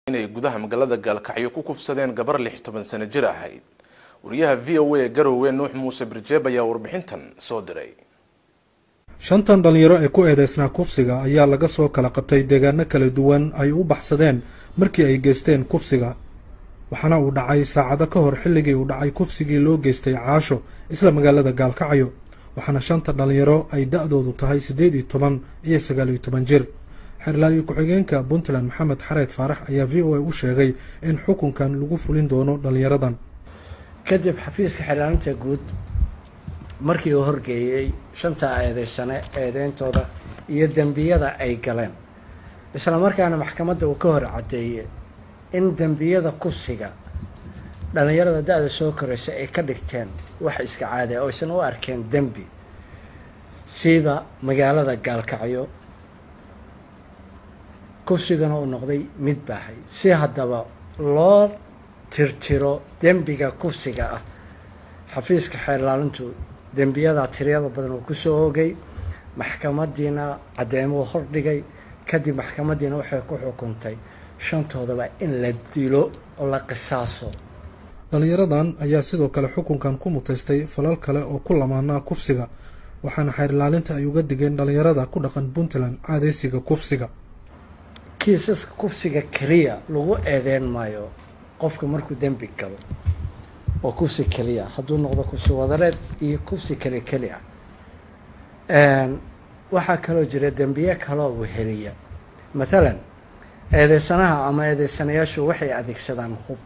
inay gudaha magaalada Gaalkacyo ku kufsadeen gabar 16 sano jir ahayd. wariyaha VOA Garowe Nuux Muuse Birjeeb ayaa warbixintan soo diray. shantan dhalinyaro ee ku eedeysnaa kufsiga ayaa laga soo kala qabtay deegaano kala duwan ay u baxsadeen markii ay geysteen kufsiga. waxaana uu dhacay saacado ka hor xilligii uu dhacay kufsigii loo geystay Caasho isla magaalada Gaalkacyo. waxaana shanta dhalinyaro ay da'doodu tahay 18 iyo 19 jir. xirlaali ku-xigeenka Puntland Maxamed Xareed Faarax ayaa VOA u sheegay in xukunkan lagu fulin doono dhalinyaradan. kadib xafiiska xirlaalinta guud markii uu horgeeyay shanta eedeyntooda iyo dambiyada ay galeen isla markaana maxkamadda uu ka hor cadeeyay in dambiyada kufsiga dhalinyarada da'da soo koraysa ay ka dhigteen wax iska caadi ah oo aysan u arkeen dambi siiba magaalada Gaalkacyo kufsigana uu noqday mid baahay si haddaba loo tirtiro dambiga kufsiga ah. xafiiska xirlaalintu dambiyada tiriyada badan uu ku soo oogay maxkamadiina cadeemo hordhigay kadib maxkamadiina waxay ku xukuntay shantoodaba in la dilo oo la qisaaso. dhalinyaradan ayaa sidoo kale xukunkan ku mutaystay falal kale oo ku lamaanaa kufsiga waxaana xirlaalinta ay uga digeen dhalinyarada ku dhaqan Puntland caadeysiga kufsiga. kiisaska kufsiga kaliya lagu eedeyn maayo qofka markuu dambi galo oo kufsi kaliya hadduu noqdo kufsi wadareed iyo kufsi kali ah. waxaa kaloo jira dambiye kaloo weheliya mathalan eedeysanaha ama eedeysanayaashu waxay adeegsadaan hub,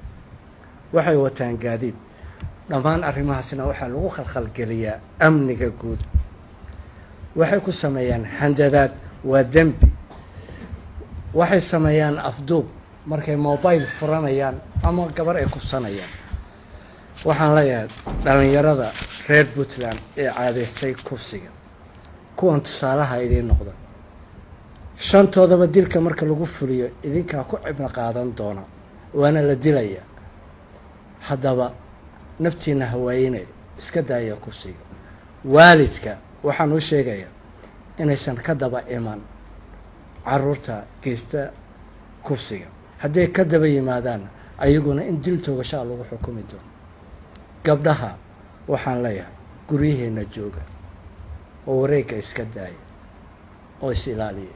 waxay wataan gaadiid. dhammaan arrimahaasina waxaa lagu khalkhalgeliyaa amniga guud. waxay ku sameeyaan handadaad, waa dembi. waxay sameeyaan afduub markay mobile furanayaan ama gabar ay kufsanayaan. waxaan leeyahay dhalinyarada reer Puntland ee caadeystay kufsiga kuwan tusaalaha idiin noqda. shantoodaba dilka marka lagu fuliyo idinkaa ku cibna qaadan doona waana la dilayaa. haddaba naftiina hawaayinay iska daaya kufsiga. waalidka waxaan u sheegayaa inaysan ka daba iman caruurta geysta kufsiga. hadday ka daba yimaadaan ayaguna in dil toogashaa lagu xukumi doono. gabdhaha waxaan leeyahay guryaheena jooga oo wareegga iska daaya oo is ilaaliya.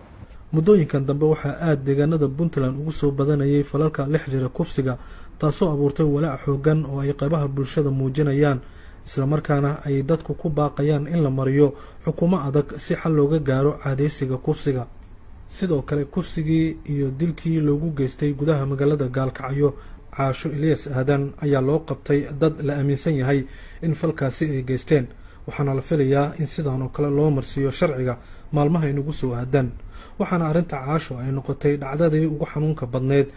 muddooyinkan dambe waxaa aad deegaanada Puntland ugu soo badanayay falalka la xiriira kufsiga taasoo abuurtay walaac xoogan oo ay qaybaha bulshada muujinayaan isla markaana ay dadku ku baaqayaan in la mariyo xukumo adag si xal looga gaaro caadeysiga kufsiga. sidoo kale kufsigii iyo dilkii loogu geystay gudaha magaalada Gaalkacyo Caasho Ilyas Aadan ayaa loo qabtay dad la aaminsan yahay in falkaasi ay geysteen waxaana la filayaa in sidaan oo kale loo marsiiyo sharciga maalmaha inagu soo aadan. waxaana arrinta Caasho ay noqotay dhacdadii ugu xanuunka badneed